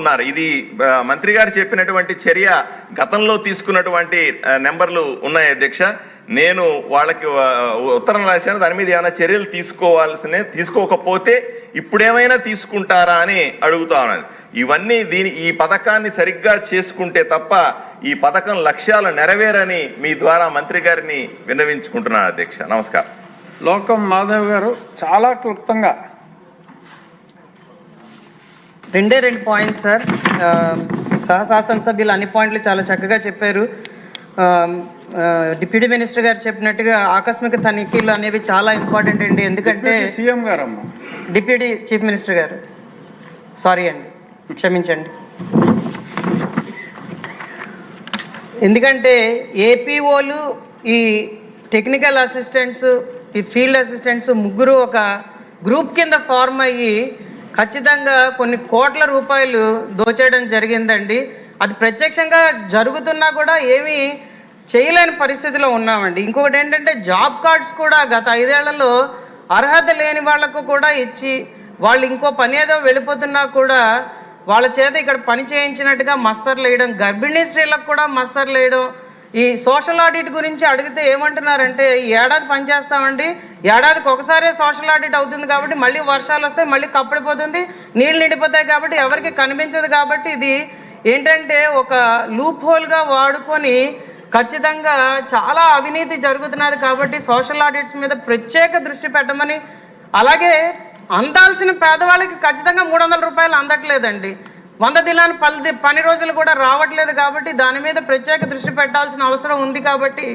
తీసుకున్నారు. ఇది మంత్రి గారు చెప్పినటువంటి చర్య గతంలో తీసుకున్నటువంటి నెంబర్లు ఉన్నాయి అధ్యక్ష. నేను వాళ్ళకి ఉత్తరం రాశాను, దాని మీద ఏమైనా చర్యలు తీసుకోకపోతే ఇప్పుడేమైనా తీసుకుంటారా అని అడుగుతా ఉన్నాను. ఇవన్నీ ఈ పథకాన్ని సరిగ్గా చేసుకుంటే తప్ప ఈ పథకం లక్ష్యాలు నెరవేరని మీ ద్వారా మంత్రి గారిని విన్నవించుకుంటున్నాను అధ్యక్ష. నమస్కారం. లోకం మాధవ్ గారు చాలా క్లుప్తంగా. 2 పాయింట్స్ సార్. శాసనసభ్యులు అన్ని పాయింట్లు చాలా చక్కగా చెప్పారు. డిప్యూటీ మినిస్టర్ గారు చెప్పినట్టుగా ఆకస్మిక తనిఖీలు అనేవి చాలా ఇంపార్టెంట్ అండి. ఎందుకంటే సీఎం గారు, డిప్యూటీ చీఫ్ మినిస్టర్ గారు, సారీ అండి, క్షమించండి. ఎందుకంటే ఏపీఓలు, ఈ టెక్నికల్ అసిస్టెంట్స్, ఈ ఫీల్డ్ అసిస్టెంట్స్ ముగ్గురు ఒక గ్రూప్ కింద ఫార్మ్ అయ్యి ఖచ్చితంగా కొన్ని కోట్ల రూపాయలు దోచేయడం జరిగిందండి. అది ప్రత్యక్షంగా జరుగుతున్నా కూడా ఏమీ చేయలేని పరిస్థితిలో ఉన్నామండి. ఇంకొకటి ఏంటంటే జాబ్ కార్డ్స్ కూడా గత 5 ఏళ్లలో అర్హత లేని వాళ్లకు కూడా ఇచ్చి వాళ్ళు ఇంకో పని ఏదో వెళ్ళిపోతున్నా కూడా వాళ్ళ చేత ఇక్కడ పని చేయించినట్టుగా మస్తర్లు వేయడం, గర్భిణీ స్త్రీలకు కూడా మస్తర్లు వేయడం. ఈ సోషల్ ఆడిట్ గురించి అడిగితే ఏమంటున్నారంటే, ఏడాది పనిచేస్తామండి, ఏడాదికి ఒకసారే సోషల్ ఆడిట్ అవుతుంది కాబట్టి మళ్ళీ వర్షాలు వస్తాయి, మళ్ళీ కప్పడిపోతుంది, నీళ్ళు నిండిపోతాయి కాబట్టి ఎవరికి కనిపించదు. కాబట్టి ఇది ఏంటంటే ఒక లూప్ హోల్గా వాడుకొని ఖచ్చితంగా చాలా అవినీతి జరుగుతున్నది. కాబట్టి సోషల్ ఆడిట్స్ మీద ప్రత్యేక దృష్టి పెట్టమని, అలాగే అందాల్సిన పేదవాళ్ళకి ఖచ్చితంగా 300 రూపాయలు అందట్లేదండి. 100 దినాలు పని రోజులు కూడా రావట్లేదు. కాబట్టి దాని మీద ప్రత్యేక దృష్టి పెట్టాల్సిన అవసరం ఉంది. కాబట్టి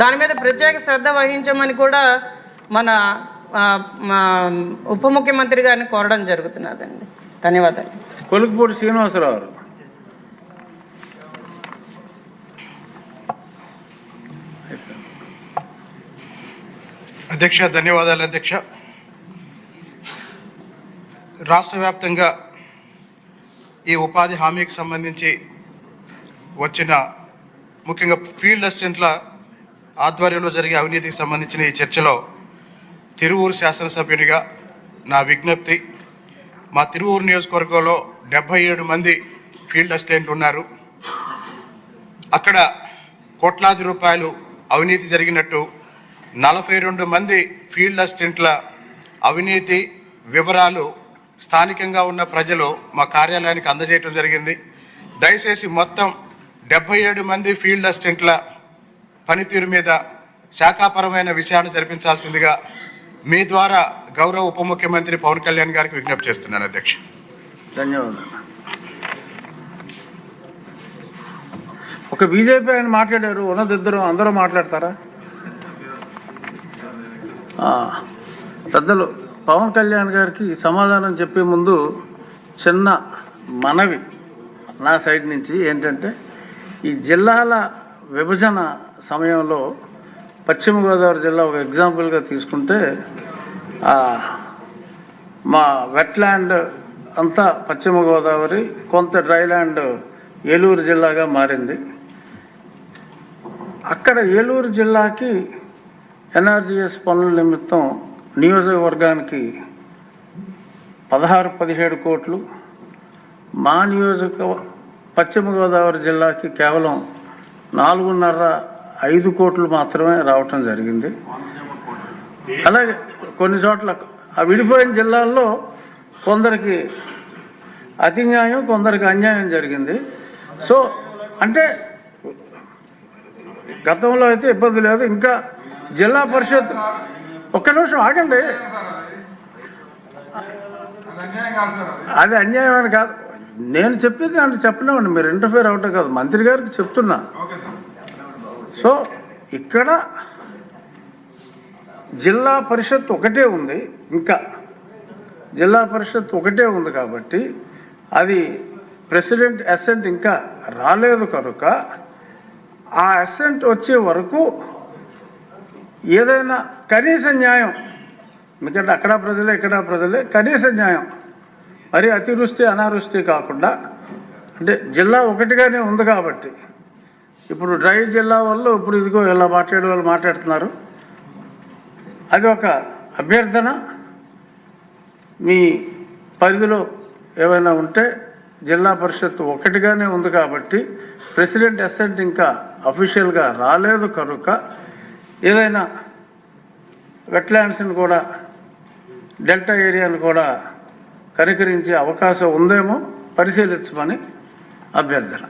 దాని మీద ప్రత్యేక శ్రద్ధ వహించమని కూడా మన ఉప ముఖ్యమంత్రి గారిని కోరడం జరుగుతున్నదండి. ధన్యవాదాలు. కొలుకుపూడి శ్రీనివాసరావు. అధ్యక్ష, ధన్యవాదాలు అధ్యక్ష. రాష్ట్ర వ్యాప్తంగా ఈ ఉపాధి హామీకి సంబంధించి వచ్చిన ముఖ్యంగా ఫీల్డ్ అసిస్టెంట్ల ఆధ్వర్యంలో జరిగే అవినీతికి సంబంధించిన ఈ చర్చలో తిరువూరు శాసనసభ్యునిగా నా విజ్ఞప్తి, మా తిరువూరు నియోజకవర్గంలో 77 మంది ఫీల్డ్ అసిస్టెంట్లు ఉన్నారు. అక్కడ కోట్లాది రూపాయలు అవినీతి జరిగినట్టు 42 మంది ఫీల్డ్ అసిస్టెంట్ల అవినీతి వివరాలు స్థానికంగా ఉన్న ప్రజలు మా కార్యాలయానికి అందజేయడం జరిగింది. దయచేసి మొత్తం 77 మంది ఫీల్డ్ అసిస్టెంట్ల పనితీరు మీద శాఖాపరమైన విచారణ జరిపించాల్సిందిగా మీ ద్వారా గౌరవ ఉప ముఖ్యమంత్రి పవన్ కళ్యాణ్ గారికి విజ్ఞప్తి చేస్తున్నాను అధ్యక్ష. ధన్యవాదాలు. ఒక బీజేపీ ఆయన మాట్లాడారు, ఉన్నదిద్దరు అందరూ మాట్లాడతారా? పెద్దలు పవన్ కళ్యాణ్ గారికి సమాధానం చెప్పే ముందు చిన్న మనవి నా సైడ్ నుంచి ఏంటంటే, ఈ జిల్లాల విభజన సమయంలో పశ్చిమ గోదావరి జిల్లా ఒక ఎగ్జాంపుల్గా తీసుకుంటే, మా వెట్లాండ్ అంతా పశ్చిమ గోదావరి, కొంత డ్రైల్యాండ్ ఏలూరు జిల్లాగా మారింది. అక్కడ ఏలూరు జిల్లాకి ఎన్ఆర్జీఎస్ పనుల నిమిత్తం నియోజకవర్గానికి 16-17 కోట్లు, మా పశ్చిమ గోదావరి జిల్లాకి కేవలం 4.5 కోట్లు మాత్రమే రావటం జరిగింది. అలాగే కొన్ని చోట్ల ఆ విడిపోయిన జిల్లాల్లో కొందరికి అతి న్యాయం, కొందరికి అన్యాయం జరిగింది. సో అంటే గతంలో అయితే ఇబ్బంది లేదు. ఇంకా జిల్లా పరిషత్, ఒక్క నిమిషం ఆగండి, అది అన్యాయం అని కాదు, నేను చెప్పేది అంటే చెప్పలేమండి, మీరు ఇంటర్ఫేర్ అవటం కాదు, మంత్రి గారికి చెప్తున్నా. సో ఇక్కడ జిల్లా పరిషత్ ఒకటే ఉంది, ఇంకా జిల్లా పరిషత్ ఒకటే ఉంది కాబట్టి అది ప్రెసిడెంట్ అసెంట్ ఇంకా రాలేదు కనుక ఆ అసెంట్ వచ్చే వరకు ఏదైనా కనీస న్యాయం, ఎందుకంటే అక్కడ ప్రజలే ఇక్కడ ప్రజలే, కనీస న్యాయం, మరి అతివృష్టి అనావృష్టి కాకుండా, అంటే జిల్లా ఒకటిగానే ఉంది కాబట్టి ఇప్పుడు డ్రై జిల్లా వాళ్ళు ఇప్పుడు ఇదిగో ఇలా మాట్లాడే వాళ్ళు మాట్లాడుతున్నారు. అది ఒక అభ్యర్థన, మీ పరిధిలో ఏమైనా ఉంటే జిల్లా పరిషత్ ఒకటిగానే ఉంది కాబట్టి ప్రెసిడెంట్ అసెంట్ ఇంకా అఫీషియల్గా రాలేదు కనుక ఏదైనా వెట్లాండ్స్ని కూడా డెల్టా ఏరియాను కూడా కనికరించే అవకాశం ఉందేమో పరిశీలించమని అభ్యర్థన.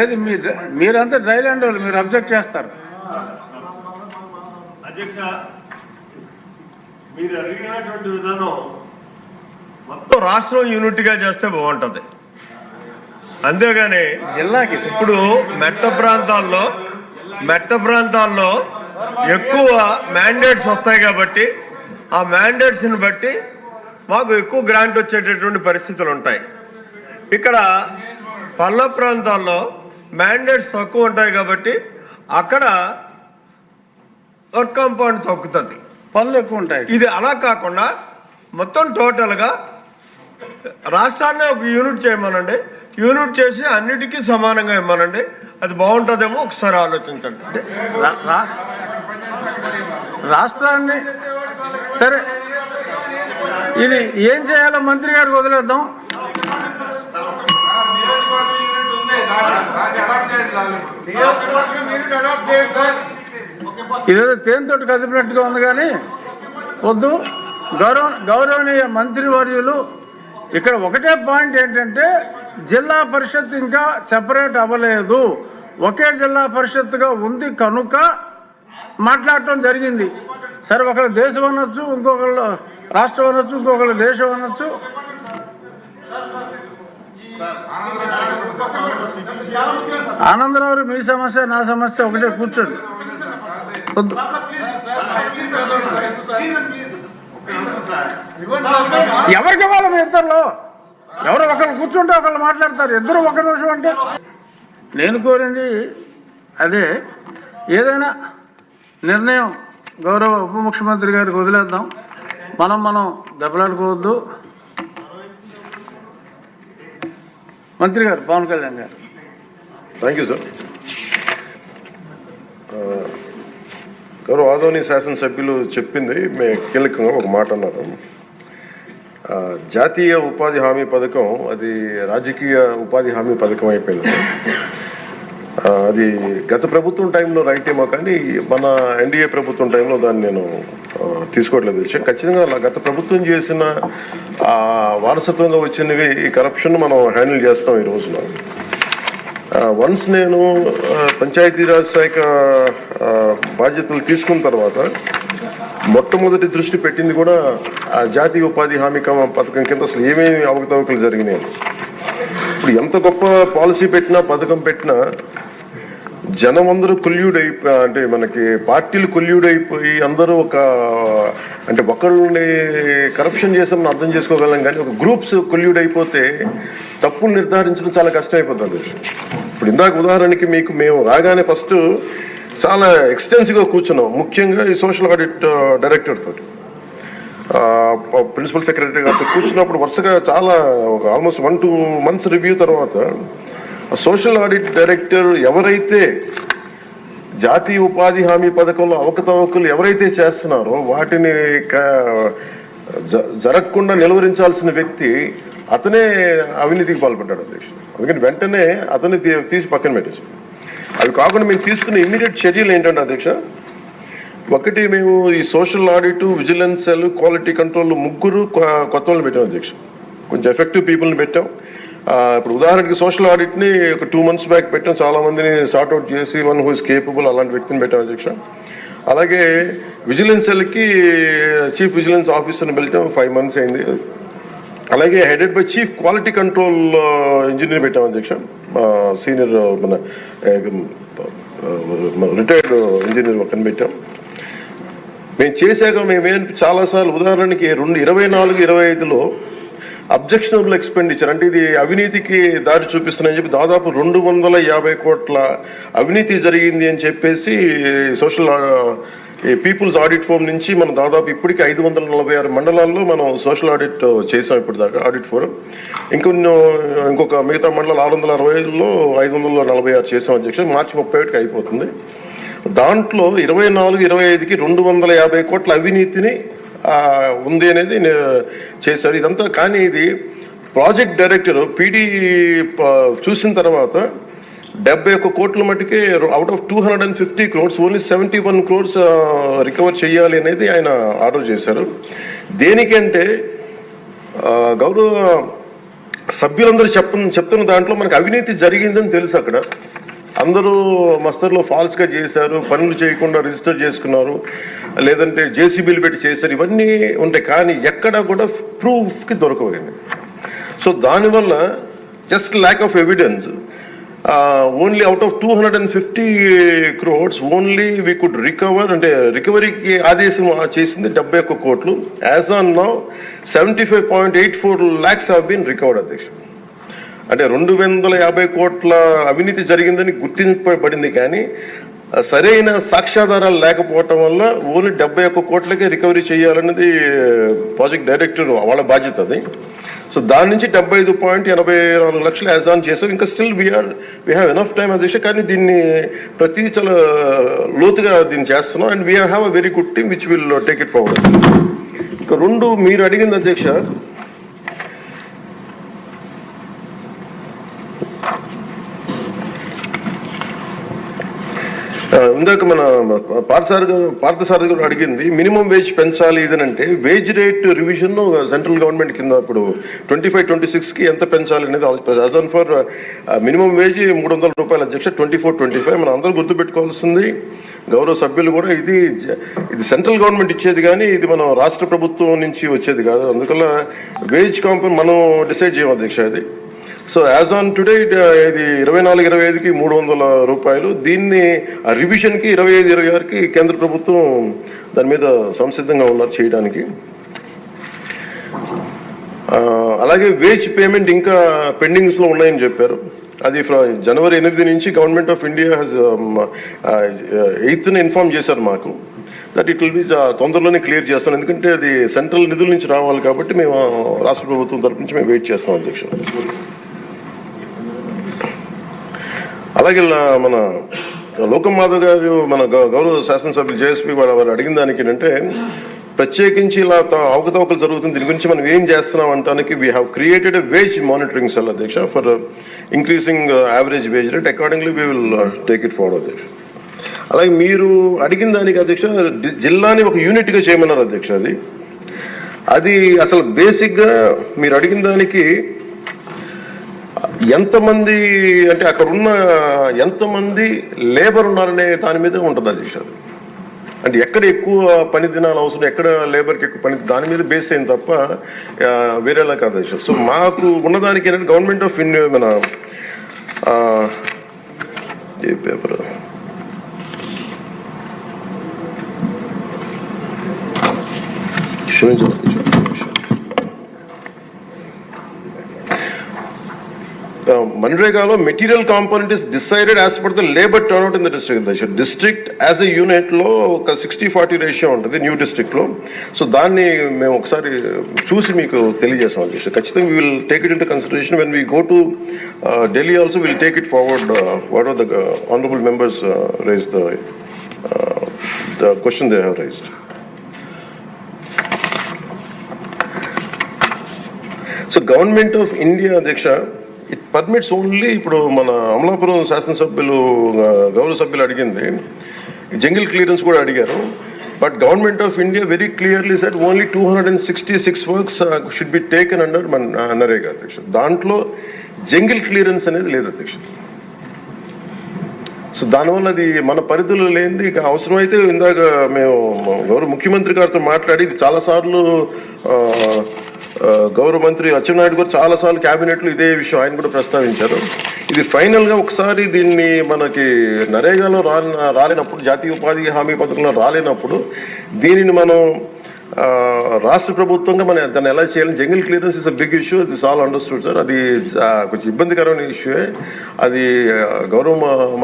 ఏది మీరంతా డ్రైలాండ్ వాళ్ళు మీరు అబ్జెక్ట్ చేస్తారు. అధ్యక్ష, మీరు అడిగినటువంటి విధానం మొత్తం రాష్ట్రం యూనిట్గా చేస్తే బాగుంటుంది. అంతేగాని జిల్లాకి ఇప్పుడు మెట్ట ప్రాంతాల్లో ఎక్కువ మ్యాండేట్స్ వస్తాయి కాబట్టి ఆ మ్యాండేట్స్ని బట్టి మాకు ఎక్కువ గ్రాంట్ వచ్చేటటువంటి పరిస్థితులు ఉంటాయి. ఇక్కడ పల్ల ప్రాంతాల్లో మ్యాండేట్స్ తక్కువ ఉంటాయి కాబట్టి అక్కడ వర్క్ కాంపౌండ్ తగ్గుతుంది, పనులు ఎక్కువ ఉంటాయి. ఇది అలా కాకుండా మొత్తం టోటల్గా రాష్ట్రాన్ని ఒక యూనిట్ చేయమనండి, యూనిట్ చేసి అన్నిటికీ సమానంగా ఇవ్వమనండి, అది బాగుంటుందేమో ఒకసారి ఆలోచించండి. రాష్ట్రాన్ని సరే, ఇది ఏం చేయాలో మంత్రి గారికి వదిలేద్దాం. ఇదేదో తేనెతోటి కదిపినట్టుగా ఉంది కానీ వద్దు. గౌరవనీయ మంత్రివర్యులు ఇక్కడ ఒకటే పాయింట్ ఏంటంటే జిల్లా పరిషత్ ఇంకా సెపరేట్ అవ్వలేదు, ఒకే జిల్లా పరిషత్తుగా ఉంది కనుక మాట్లాడటం జరిగింది. సరే, ఒకళ్ళు దేశం అనొచ్చు, ఇంకొకళ్ళు రాష్ట్రం అనొచ్చు, ఇంకొకళ్ళు దేశం అనొచ్చు. ఆనందరావు మీ సమస్య నా సమస్య ఒకటే, కూర్చోండి. వద్దు, ఎవరికి ఇవ్వాలి? మీ ఇద్దరులో ఎవరో ఒకళ్ళు కూర్చుంటే ఒకళ్ళు మాట్లాడతారు, ఇద్దరు ఒక నిమిషం అంటే. నేను కోరింది అదే, ఏదైనా నిర్ణయం గౌరవ ఉప ముఖ్యమంత్రి గారికి వదిలేద్దాం, మనం దెబ్బలాడుకోవద్దు. మంత్రి గారు, పవన్ కళ్యాణ్ గారు. Thank you sir. గౌరవ ఆదోని శాసనసభ్యులు చెప్పింది కీలకంగా ఒక మాట అన్నారు. జాతీయ ఉపాధి హామీ పథకం అది రాజకీయ ఉపాధి హామీ పథకం అయిపోయింది. అది గత ప్రభుత్వం టైంలో రైట్ ఏమో కానీ మన ఎన్డీఏ ప్రభుత్వం టైంలో దాన్ని నేను తీసుకోవట్లేదు. ఖచ్చితంగా గత ప్రభుత్వం చేసిన వారసత్వంగా వచ్చినవి ఈ కరప్షన్ మనం హ్యాండిల్ చేస్తాం ఈ రోజున. వన్స్ నేను పంచాయతీరాజ్ శాఖ బాధ్యతలు తీసుకున్న తర్వాత మొట్టమొదటి దృష్టి పెట్టింది కూడా ఆ జాతీయ ఉపాధి హామీ పథకం కింద అసలు ఏమేమి అవకతవకలు జరిగినాయి. ఇప్పుడు ఎంత గొప్ప పాలసీ పెట్టినా పథకం పెట్టినా జనం అందరూ కొల్యూడ్ అయిపోయి, అంటే మనకి పార్టీలు కొల్యూడ్ అయిపోయి అందరూ అంటే ఒకళ్ళని కరప్షన్ చేసామని అర్థం చేసుకోగలం కానీ ఒక గ్రూప్స్ కొల్యూడ్ అయిపోతే తప్పులు నిర్ధారించడం చాలా కష్టం అయిపోతుంది. ఇప్పుడు ఇందాక ఉదాహరణకి మేము రాగానే ఫస్ట్ చాలా ఎక్స్టెన్సివ్గా కూర్చున్నాం, ముఖ్యంగా ఈ సోషల్ ఆడిట్ డైరెక్టర్ తోటి, ప్రిన్సిపల్ సెక్రటరీ గారితో కూర్చున్నప్పుడు వరుసగా చాలా ఆల్మోస్ట్ 1-2 months రివ్యూ తర్వాత సోషల్ ఆడిట్ డైరెక్టర్ ఎవరైతే జాతీయ ఉపాధి హామీ పథకంలో అవకతవకలు ఎవరైతే చేస్తున్నారో వాటిని జరగకుండా నిలువరించాల్సిన వ్యక్తి అతనే అవినీతికి పాల్పడ్డాడు అధ్యక్షుడు. అందుకని వెంటనే అతన్ని తీసి పక్కన పెట్టేసాం. అవి కాకుండా మేము తీసుకున్న ఇమ్మీడియట్ చర్యలు ఏంటంటే అధ్యక్ష, ఒకటి మేము ఈ social audit, vigilance cell, quality control 3 కొత్త వాళ్ళని పెట్టాం అధ్యక్ష. కొంచెం ఎఫెక్టివ్ పీపుల్ని పెట్టాం. ఇప్పుడు ఉదాహరణకి సోషల్ ఆడిట్ని ఒక 2 months బ్యాక్ పెట్టాం, చాలా మందిని సార్ట్అవుట్ చేసి వన్ హూ ఇస్ కేపబుల్ అలాంటి వ్యక్తిని పెట్టాం అధ్యక్ష. అలాగే విజిలెన్స్ సెల్కి చీఫ్ విజిలెన్స్ ఆఫీసర్ని పెట్టాం, 5 months అయింది. అలాగే headed by chief quality control engineer పెట్టాం అధ్యక్ష, సీనియర్ మన రిటైర్డ్ ఇంజనీర్ ఒకరిని పెట్టాం. మేము చేశాక మేమేం చాలాసార్లు ఉదాహరణకి 2024-25లో అబ్జెక్షనబుల్ ఎక్స్పెండిచర్ అంటే ఇది అవినీతికి దారి చూపిస్తున్నాయని చెప్పి దాదాపు 250 కోట్ల అవినీతి జరిగింది అని చెప్పేసి సోషల్ పీపుల్స్ ఆడిట్ ఫోరం నుంచి మనం దాదాపు ఇప్పటికీ 546 మండలాల్లో మనం సోషల్ ఆడిట్ చేసాం ఇప్పుడు దాకా ఆడిట్ ఫోరం. ఇంకొక మిగతా మండలాలు 660లో 546 చేసాం అధ్యక్ష. మార్చి 31కి అయిపోతుంది. దాంట్లో 24-25కి 250 కోట్ల అవినీతిని ఉంది అనేది చేశారు ఇదంతా. కానీ ఇది ప్రాజెక్ట్ డైరెక్టర్ పీడీ చూసిన తర్వాత 71 కోట్ల మటుకే out of 250 crores only 71 crores recover చేయాలి అనేది ఆయన ఆర్డర్ చేశారు. దేనికంటే గౌరవ సభ్యులందరూ చెప్తున్న దాంట్లో మనకు అవినీతి జరిగిందని తెలుసు. అక్కడ అందరూ మస్తర్లో ఫాల్స్గా చేశారు, పనులు చేయకుండా రిజిస్టర్ చేసుకున్నారు, లేదంటే జేసీబీలు పెట్టి చేశారు, ఇవన్నీ ఉంటాయి. కానీ ఎక్కడా కూడా ప్రూఫ్కి దొరకవండి. సో దానివల్ల just lack of evidence only out of 250 crores only we could recover, అంటే రికవరీకి ఆదేశం చేసింది 71 కోట్లు. As on now 75.84 lakhs have been recovered అధ్యక్ష. అంటే 250 కోట్ల అవినీతి జరిగిందని గుర్తింపబడింది, కానీ సరైన సాక్ష్యాధారాలు లేకపోవటం వల్ల ఓన్లీ 71 కోట్లకే రికవరీ చేయాలన్నది ప్రాజెక్ట్ డైరెక్టర్ వాళ్ళ బాధ్యత అది. సో దాని నుంచి 75.84 లక్షలు యాజ్ ఆన్ చేశారు. ఇంకా still we have enough time అధ్యక్ష. కానీ దీన్ని ప్రతిదీ చాలా లోతుగా దీన్ని చేస్తున్నాం. And we have a very good team which will take it forward. ఇంకా రెండు మీరు అడిగింది అధ్యక్ష, ఇందాక మన పార్థసారథి గారు అడిగింది మినిమం వేజ్ పెంచాలి ఇదనంటే wage rate revision central government కింద ఇప్పుడు 25-26కి ఎంత పెంచాలి అనేది as on for minimum wage 300 రూపాయలు అధ్యక్ష. 24-25 మనం అందరూ గుర్తుపెట్టుకోవాల్సింది, గౌరవ సభ్యులు కూడా, ఇది సెంట్రల్ గవర్నమెంట్ ఇచ్చేది కానీ ఇది మనం రాష్ట్ర ప్రభుత్వం నుంచి వచ్చేది కాదు. అందువల్ల వేజ్ కాంపౌండ్ మనం డిసైడ్ చేయం అధ్యక్ష అది. సో యాజ్ ఆన్ టుడే ఇది 24-25కి 300 రూపాయలు. దీన్ని రివిజన్కి 25-26కి కేంద్ర ప్రభుత్వం దాని మీద సంసిద్ధంగా ఉన్నారు చేయడానికి. అలాగే వేజ్ పేమెంట్ ఇంకా పెండింగ్స్లో ఉన్నాయని చెప్పారు. అది జనవరి 8 నుంచి government of India has 8th inform చేశారు మాకు దట్ ఇట్ విల్ బి తొందరలోనే క్లియర్ చేస్తాం. ఎందుకంటే అది సెంట్రల్ నిధుల నుంచి రావాలి కాబట్టి మేము రాష్ట్ర ప్రభుత్వం తరపు నుంచి మేము వెయిట్ చేస్తాం అధ్యక్ష. అలాగే మన లోకం మాధవ్ గారు మన గౌరవ శాసనసభ్యులు జేఎస్పీ వాళ్ళు అడిగిన దానికి ఏంటంటే ప్రత్యేకించి ఇలా అవకతవకలు జరుగుతుంది, దీని గురించి మనం ఏం చేస్తున్నాం అంటానికి we have created a wage monitoring cell అధ్యక్ష for increasing average wage rate. Accordingly we will take it forward అధ్యక్ష. అలాగే మీరు అడిగిన దానికి అధ్యక్ష జిల్లాని ఒక యూనిట్గా చేయమన్నారు అధ్యక్ష. అది అసలు బేసిక్గా మీరు అడిగిన దానికి ఎంతమంది అంటే అక్కడ ఉన్న ఎంతమంది లేబర్ ఉన్నారనే దాని మీద ఉంటుంది అధ్యక్ష. అంటే ఎక్కడ ఎక్కువ పని దినాలు అవసరం, ఎక్కడ లేబర్కి ఎక్కువ పని, దాని మీద బేస్ అయింది తప్ప వేరేలా కాదు అధ్యక్ష. సో మాకు ఉన్నదానికి ఏంటంటే గవర్నమెంట్ ఆఫ్ ఇండియా మన ఏ పేపర్ మన్రేగాలో material component is decided as per the labour turnout in the district. District as a యూనిట్లో ఒక 60-40 రేషియో ఉంటుంది న్యూ డిస్ట్రిక్ట్లో. సో దాన్ని మేము ఒకసారి చూసి మీకు తెలియజేస్తాం అధ్యక్ష. ఖచ్చితంగా we will take it into consideration when we go to Delhi also will take it forward what are the honourable members raise the question they have raised. So government of India అధ్యక్ష it permits only, ఇప్పుడు మన అమలాపురం శాసనసభ్యులు గౌరవ సభ్యులు అడిగింది jungle clearance కూడా అడిగారు. But government of India very clearly set only 266 works should be taken under NREGA అధ్యక్ష. దాంట్లో జంగిల్ క్లియరెన్స్ అనేది లేదు అధ్యక్ష. సో దానివల్ల అది మన పరిధిలో లేనిది. ఇక అవసరమైతే ఇందాక మేము గౌరవ ముఖ్యమంత్రి గారితో మాట్లాడి ఇది చాలాసార్లు గౌరవ మంత్రి అచ్చెన్నాయుడు గారు చాలాసార్లు క్యాబినెట్లో ఇదే విషయం ఆయన కూడా ప్రస్తావించారు. ఇది ఫైనల్గా ఒకసారి దీన్ని మనకి నరేగాలో రాలేనప్పుడు, జాతీయ ఉపాధి హామీ పథకంలో రాలేనప్పుడు దీనిని మనం రాష్ట్ర ప్రభుత్వంగా మనం దాన్ని ఎలా చేయాలని, jungle clearance is a big issue, this all understood sir. అది కొంచెం ఇబ్బందికరమైన ఇష్యూయే. అది గౌరవ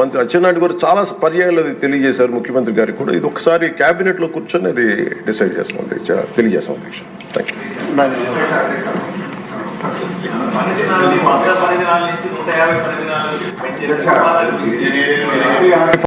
మంత్రి అచ్చెన్నాయుడు గారు చాలా పర్యాయాలు అది తెలియజేశారు ముఖ్యమంత్రి గారికి కూడా. ఇది ఒకసారి క్యాబినెట్లో కూర్చొని అది డిసైడ్ చేస్తాం తెలియజేస్తాం అధ్యక్ష. Thank you.